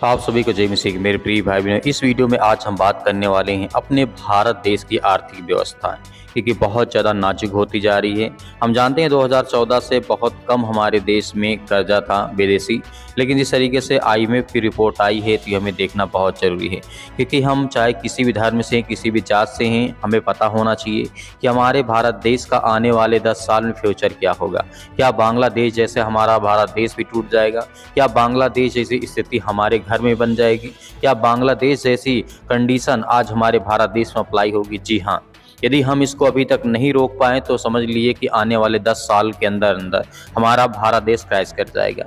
आप सभी को जय मसीह की मेरे प्रिय भाई बहनों। इस वीडियो में आज हम बात करने वाले हैं अपने भारत देश की आर्थिक व्यवस्था, क्योंकि बहुत ज़्यादा नाजुक होती जा रही है। हम जानते हैं 2014 से बहुत कम हमारे देश में कर्जा था विदेशी, लेकिन जिस तरीके से IMF की रिपोर्ट आई है तो ये हमें देखना बहुत ज़रूरी है, क्योंकि हम चाहे किसी भी धर्म से किसी भी जात से हैं, हमें पता होना चाहिए कि हमारे भारत देश का आने वाले 10 साल में फ्यूचर क्या होगा। क्या बांग्लादेश जैसे हमारा भारत देश भी टूट जाएगा? क्या बांग्लादेश जैसी स्थिति हमारे घर में बन जाएगी? क्या बांग्लादेश जैसी कंडीशन आज हमारे भारत देश में अप्लाई होगी? जी हाँ। यदि हम इसको अभी तक नहीं रोक पाए तो समझ लीजिए कि आने वाले 10 साल के अंदर हमारा भारत देश क्रैश कर जाएगा।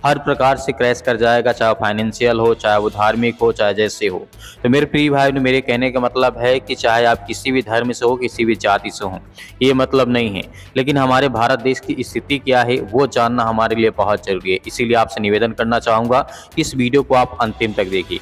हर प्रकार से क्रैश कर जाएगा, चाहे फाइनेंशियल हो, चाहे वो धार्मिक हो, चाहे जैसे हो। तो मेरे प्रिय भाई ने मेरे कहने का मतलब है कि चाहे आप किसी भी धर्म से हो, किसी भी जाति से हो, ये मतलब नहीं है, लेकिन हमारे भारत देश की स्थिति क्या है वो जानना हमारे लिए बहुत जरूरी है। इसीलिए आपसे निवेदन करना चाहूँगा कि इस वीडियो को आप अंतिम तक देखिए।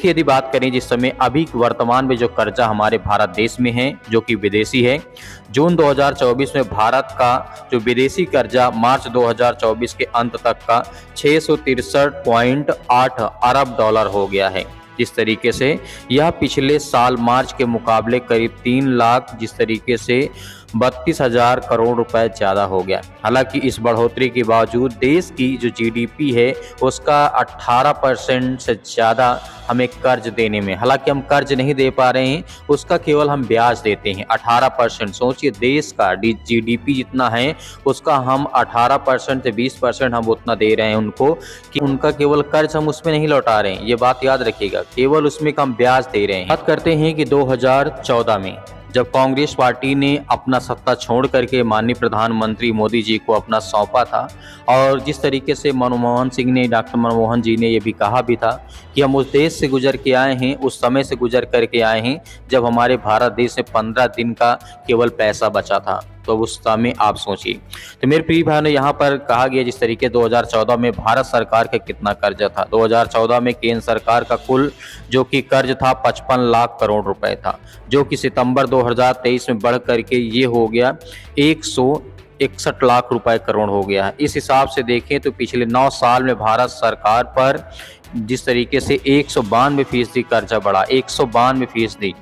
यदि बात करें जिस समय अभी वर्तमान में जो कर्जा हमारे भारत देश में है जो कि विदेशी है, जून 2024 में भारत का जो विदेशी कर्जा मार्च 2024 के अंत तक का 663.8 अरब डॉलर हो गया है। जिस तरीके से यह पिछले साल मार्च के मुकाबले करीब 3 लाख जिस तरीके से 32,000 करोड़ रुपए ज़्यादा हो गया। हालांकि इस बढ़ोतरी के बावजूद देश की जो GDP है उसका 18% से ज़्यादा हमें कर्ज देने में, हालांकि हम कर्ज नहीं दे पा रहे हैं, उसका केवल हम ब्याज देते हैं 18%। सोचिए देश का GDP जितना है उसका हम 18% से 20% हम उतना दे रहे हैं उनको, कि उनका केवल कर्ज हम उसमें नहीं लौटा रहे हैं। ये बात याद रखिएगा, केवल उसमें हम ब्याज दे रहे हैं। बात करते हैं कि 2014 में जब कांग्रेस पार्टी ने अपना सत्ता छोड़ करके माननीय प्रधानमंत्री मोदी जी को अपना सौंपा था, और जिस तरीके से मनमोहन सिंह ने, डॉक्टर मनमोहन जी ने ये भी कहा भी था कि हम उस देश से गुजर के आए हैं, उस समय से गुजर करके आए हैं जब हमारे भारत देश में 15 दिन का केवल पैसा बचा था। तो उस समय आप सोचिए। तो मेरे प्रिय भाई ने यहाँ पर कहा गया जिस तरीके 2014 में भारत सरकार का कितना कर्जा था। 2014 में केंद्र सरकार का कुल जो कि कर्ज था 55 लाख करोड़ रुपए था, जो कि सितंबर 2023 में बढ़ करके ये हो गया 161 लाख रुपए करोड़ हो गया है। इस हिसाब से देखें तो पिछले 9 साल में भारत सरकार पर जिस तरीके से 192% कर्जा बढ़ा, 192%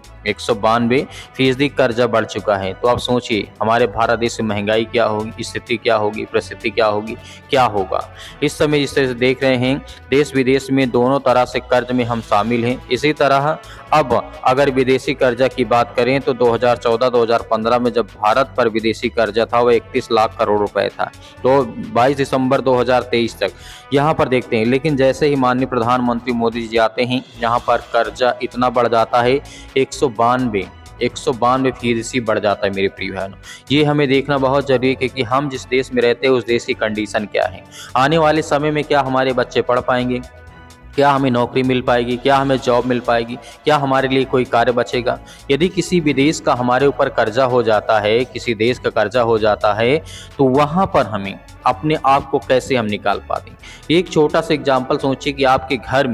कर्जा बढ़ चुका है। तो आप सोचिए हमारे भारत देश में महंगाई क्या होगी, स्थिति क्या होगी, परिस्थिति क्या होगी, क्या होगा। इस समय जिस तरह से देख रहे हैं देश विदेश में दोनों तरह से कर्ज में हम शामिल हैं। इसी तरह अब अगर विदेशी कर्जा की बात करें तो 2014-2015 में जब भारत पर विदेशी कर्जा था वो 31 लाख करोड़ रुपए था, तो 22 दिसंबर 2023 तक यहाँ पर देखते हैं। लेकिन जैसे ही माननीय प्रधानमंत्री मोदी जी आते हैं यहाँ पर कर्जा इतना बढ़ जाता है 192% बढ़ जाता है। मेरे प्रिय बहनों, ये हमें देखना बहुत जरूरी है, क्योंकि हम जिस देश में रहते हैं उस देश की कंडीशन क्या है। आने वाले समय में क्या हमारे बच्चे पढ़ पाएंगे, क्या हमें नौकरी मिल पाएगी, क्या हमें जॉब मिल पाएगी, क्या हमारे लिए कोई कार्य बचेगा। यदि किसी विदेश का हमारे ऊपर कर्जा हो जाता है, किसी देश का कर्जा हो जाता है, तो वहाँ पर हमें अपने आप को कैसे हम निकाल पाते। एक छोटा सा एग्जाम्पल सोचिए कि आपके घर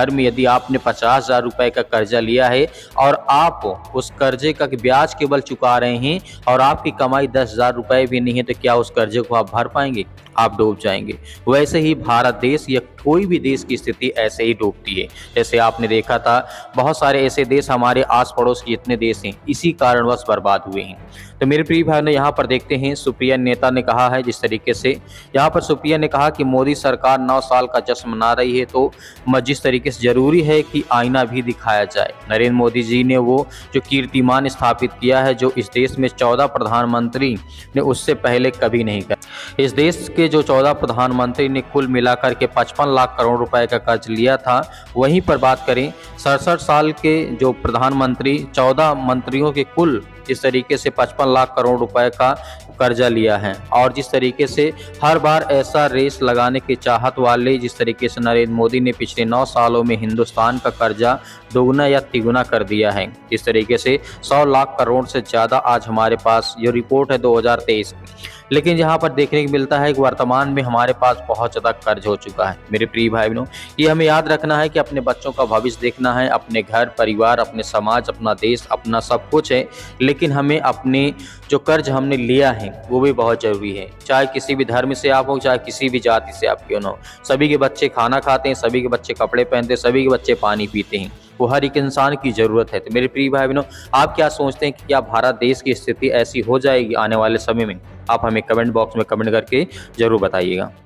में यदि आपने 50,000 रुपए का कर्जा लिया है और आप उस कर्जे का ब्याज केवल चुका रहे हैं और आपकी कमाई 10,000 रुपए भी नहीं है, तो क्या उस कर्जे को आप भर पाएंगे? आप डूब जाएंगे। वैसे ही भारत देश या कोई भी देश की स्थिति ऐसे ही डूबती है। जैसे आपने देखा था बहुत सारे ऐसे देश हमारे आस पड़ोस के जितने देश हैं इसी कारणवश बर्बाद हुए हैं। तो मेरे प्रिय भाई ने यहाँ पर देखते हैं सुप्रिया नेता ने कहा है जिस तरीके से यहाँ पर सुप्रिया ने कहा कि मोदी सरकार 9 साल का जश्न मना रही है, तो जिस तरीके से जरूरी है कि आईना भी दिखाया जाए। नरेंद्र मोदी जी ने वो जो कीर्तिमान स्थापित किया है जो इस देश में 14 प्रधानमंत्री ने उससे पहले कभी नहीं किया। इस देश के जो 14 प्रधानमंत्री ने कुल मिलाकर के 55 लाख करोड़ रुपए का कर्ज लिया था। वहीं पर बात करें 67 साल के जो प्रधानमंत्री 14 मंत्रियों के कुल जिस तरीके से 55 लाख करोड़ रुपए का कर्जा लिया है, और जिस तरीके से हर बार ऐसा रेस लगाने की चाहत वाले जिस तरीके से नरेंद्र मोदी ने पिछले 9 सालों में हिंदुस्तान का कर्जा दोगुना या तिगुना कर दिया है। इस तरीके से 100 लाख करोड़ से ज़्यादा आज हमारे पास ये रिपोर्ट है 2023 की। लेकिन यहाँ पर देखने को मिलता है कि वर्तमान में हमारे पास बहुत ज़्यादा कर्ज हो चुका है। मेरे प्रिय भाई बहनों, ये हमें याद रखना है कि अपने बच्चों का भविष्य देखना है, अपने घर परिवार, अपने समाज, अपना देश, अपना सब कुछ है, लेकिन हमें अपने जो कर्ज हमने लिया है हैं वो भी बहुत ज़रूरी है। चाहे किसी भी धर्म से आप हो, चाहे किसी भी जाति से आप क्यों ना हो, सभी के बच्चे खाना खाते हैं, सभी के बच्चे कपड़े पहनते हैं, सभी के बच्चे पानी पीते हैं। वो हर एक इंसान की ज़रूरत है। तो मेरे प्रिय भाई बहनों, आप क्या सोचते हैं कि क्या भारत देश की स्थिति ऐसी हो जाएगी आने वाले समय में? आप हमें कमेंट बॉक्स में कमेंट करके ज़रूर बताइएगा।